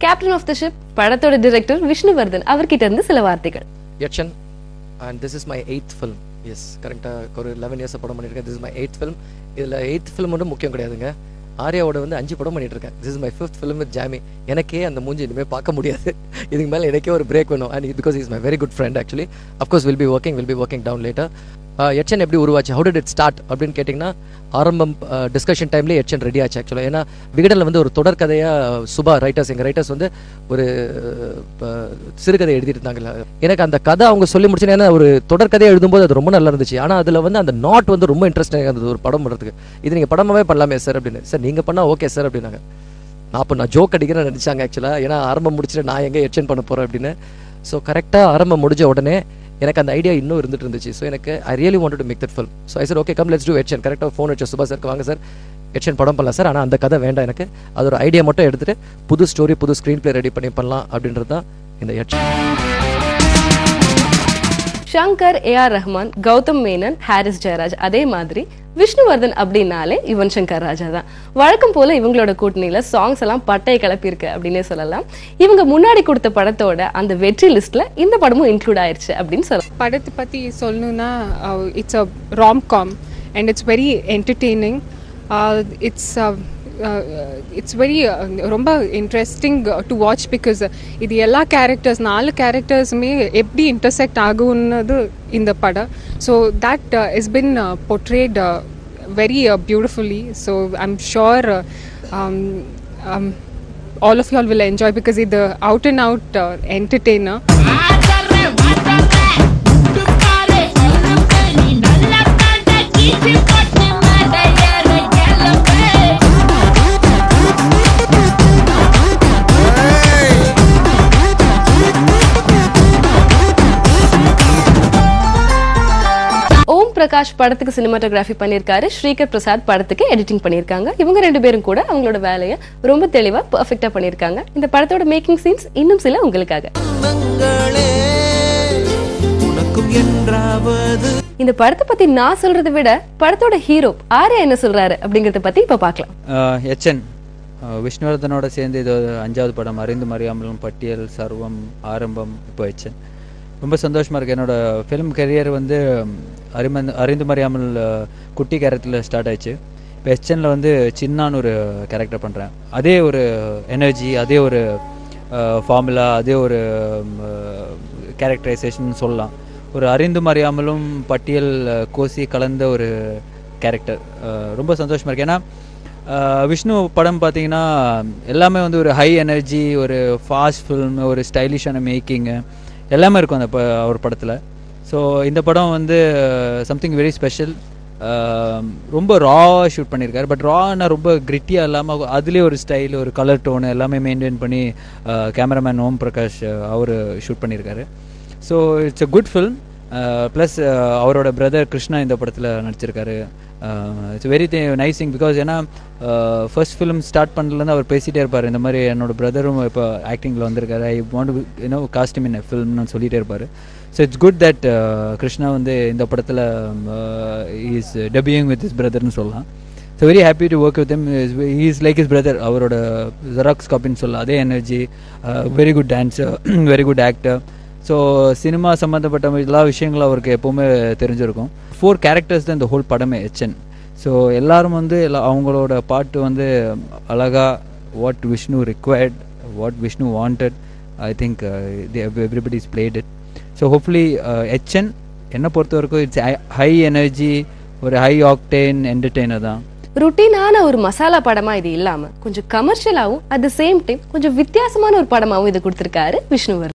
Captain of the ship படத்தோட director Vishnuvardhan அவர்கிட்ட இருந்து சில வார்த்தைகள். Yakshan, and this is my 8th film. Yes, கரெக்டா ஒரு 11 years படம் பண்ணிருக்கேன். This is my 8th film. இதுல 8th film மட்டும் முக்கியம் கிடையாதுங்க. ஆர்யாவோட வந்து 5 படம் பண்ணிட்டு இருக்கேன். This is my 5th film with Jamie. எனக்கே அந்த மூஞ்சி இனிமே பார்க்க முடியாது. இதுக்கு மேல எனக்கே ஒரு பிரேக் வேணும். And because he is my very good friend actually. Of course we'll be working down later. Yakshan எப்படி உருவாச்சு, how did it start அப்படின்னு கேட்டிங்கன்னா, ஆரம்பம் டிஸ்கஷன் டைம்லேயே Yakshan ரெடி ஆச்சு ஆக்சுவலாக. ஏன்னா விகடனில் வந்து ஒரு தொடர்கதையாக சுபா ரைட்டர்ஸ், எங்கள் ரைட்டர்ஸ் வந்து ஒரு சிறுகதை எழுதிட்டு இருந்தாங்கல்ல. எனக்கு அந்த கதை அவங்க சொல்லி முடிச்சுன்னா, ஏன்னா ஒரு தொடர்கதையாக எழுதும்போது அது ரொம்ப நல்லா இருந்துச்சு. ஆனால் அதில் வந்து அந்த நாட் வந்து ரொம்ப இன்ட்ரெஸ்டிங்காக இருந்தது ஒரு படம் பண்ணுறதுக்கு. இது நீங்கள் படமாகவே பண்ணலாமே சார் அப்படின்னு. சார் நீங்கள் பண்ணால் ஓகே சார் அப்படின்னாங்க. நான் ஜோக் அடிக்கிறேன்னு நினச்சாங்க ஆக்சுவலாக. ஏன்னா ஆரம்பம் முடிச்சுட்டு நான் எங்கே Yakshan பண்ண போகிறேன் அப்படின்னு. ஸோ கரெக்டாக ஆரம்பம் முடிஞ்ச உடனே எனக்கு அந்த ஐடியா இன்னும் இருந்துட்டு இருந்துச்சு. ஸோ எனக்கு I really wanted to make that film. So I sir okay come let's do Yakshan. கரெக்டாக ஃபோன் வச்சு சுபா சார் வாங்க சார் Yakshan படம் பண்ணலாம் சார், ஆனால் அந்த கதை வேண்டாம் எனக்கு, அது ஒரு ஐடியா மட்டும் எடுத்துகிட்டு புது ஸ்டோரி புது ஸ்க்ரீன் பிளே ரெடி பண்ணலாம் அப்படின்றது தான் இந்த Yakshan. ஷங்கர், A.R. ரஹ்மான், கௌதம் மேனன், ஹாரிஸ் ஜெயராஜ், அதே மாதிரி விஷ்ணுவர்தன் அப்படின்னாலே யுவன் சங்கர் ராஜா தான். வழக்கம் போல இவங்களோட கூட்டணியில சாங்ஸ் எல்லாம் பட்டையை கிளப்பியிருக்கு அப்படின்னே சொல்லலாம். இவங்க முன்னாடி கொடுத்த படத்தோட அந்த வெற்றி லிஸ்ட்ல இந்த படமும் இன்க்ளூட் ஆயிருச்சு அப்படின்னு சொல்லலாம். படத்தை பத்தி சொல்லணும்னா it's a rom-com and it's very entertaining. It's very ரொம்ப இன்ட்ரெஸ்டிங் டு வாட்ச் பிகாஸ் இது எல்லா கேரக்டர்ஸ் 4 கேரக்டர்ஸுமே எப்படி இன்டர்செக்ட் ஆகும்னது இந்த படம். So that is been portrayed very beautifully. So I'm sure all of y'all will enjoy because it's out and out entertainer. Om Prakash படத்துக்கு cinematography பண்ணியிருக்காரு. ஸ்ரீகர் பிரசாத் படத்துக்கு editing பண்ணியிருக்காங்க. இவங்க 2 பேரும் கூட அவங்களோட வேலையை ரொம்ப தெளிவா பெர்ஃபெக்ட்டா பண்ணியிருக்காங்க. இந்த படத்தோட மேக்கிங் சீன்ஸ் இன்னும் சில உங்களுக்காக. இந்த படத்தை பத்தி நான் சொல்றதை விட படத்தோட ஹீரோ ஆர்யா என்ன சொல்றாரு அப்படிங்கறத பத்தி இப்ப பார்க்கலாம். Yakshan விஷ்ணுவர்தனோட சேர்ந்து இது 5வது படம். அறிந்து மறியாமலும், பட்டியல், சர்வம், ஆரம்பம், இப்போ Yakshan. ரொம்ப சந்தோஷமாக இருக்குது. என்னோடய ஃபிலிம் கரியர் வந்து அறிந்து மறியாமல் குட்டி கேரக்டரில் ஸ்டார்ட் ஆயிடுச்சு. இப்போ Yakshanல வந்து சின்னான்னு ஒரு கேரக்டர் பண்ணுறேன். அதே ஒரு எனர்ஜி, அதே ஒரு ஃபார்முலா, அதே ஒரு கேரக்டரைசேஷன் சொல்லலாம். ஒரு அறிந்து மறியாமலும் பட்டியல் கோசி கலந்த ஒரு கேரக்டர். ரொம்ப சந்தோஷமாக இருக்குது. ஏன்னா விஷ்ணு படம் பார்த்தீங்கன்னா எல்லாமே வந்து ஒரு ஹை எனர்ஜி, ஒரு ஃபாஸ்ட் ஃபில்ம், ஒரு ஸ்டைலிஷான மேக்கிங்கு எல்லாமே இருக்கும் அந்த அவர் படத்தில். ஸோ இந்த படம் வந்து சம்திங் வெரி ஸ்பெஷல். ரொம்ப ராவாக ஷூட் பண்ணியிருக்காரு. பட் ரானா ரொம்ப கிரிட்டியாக இல்லாமல் அதுலேயே ஒரு ஸ்டைல், ஒரு கலர் டோனு எல்லாமே மெயின்டைன் பண்ணி கேமராமேன் ஓம் பிரகாஷ் அவர் ஷூட் பண்ணியிருக்காரு. So it's a good film. Plus அவரோட பிரதர் கிருஷ்ணா இந்த படத்தில் நடிச்சிருக்காரு. It's very nice thing because ஏன்னா ஃபர்ஸ்ட் ஃபிலிம் ஸ்டார்ட் பண்ணலேருந்து அவர் பேசிகிட்டே இருப்பார். இந்த மாதிரி என்னோட பிரதரும் இப்போ ஆக்டிங்கில் வந்திருக்காரு, ஐ வாண்ட் டு காஸ்டியூம் இன் ஃபில்ம்னு சொல்லிகிட்டே இருப்பார். So it's good that Krishna வந்து இந்த படத்தில் இஸ் டெபியூயிங் வித் ஹிஸ் பிரதர்னு சொல்லலாம். So very happy to work with him. He is like his brother. அவரோட ஜெராக்ஸ் காப்பின்னு சொல்லலாம். அதே energy, very good dancer, very good actor. So cinema சம்மந்தப்பட்ட எல்லா விஷயங்களும் அவருக்கு எப்போவுமே தெரிஞ்சிருக்கும். 4 கேரக்டர்ஸ் தான் இந்த ஹோல் படமே Yakshan. ஸோ எல்லாரும் வந்து அவங்களோட பாட்டு வந்து அழகாக what Vishnu required, what Vishnu wanted, I think everybody is played it. So hopefully Yakshan என்னை பொறுத்த வரைக்கும் இட்ஸ் ஹை எனர்ஜி, ஒரு ஹை ஆக்டேன் என்டர்டெய்னர் தான். ருட்டீனான ஒரு மசாலா படமா இது இல்லாம கொஞ்சம் கமர்ஷியலாவும் அட் த சேம் டைம் கொஞ்சம் வித்தியாசமான ஒரு படமாவும் இது கொடுத்திருக்காரு விஷ்ணுவர்தன்.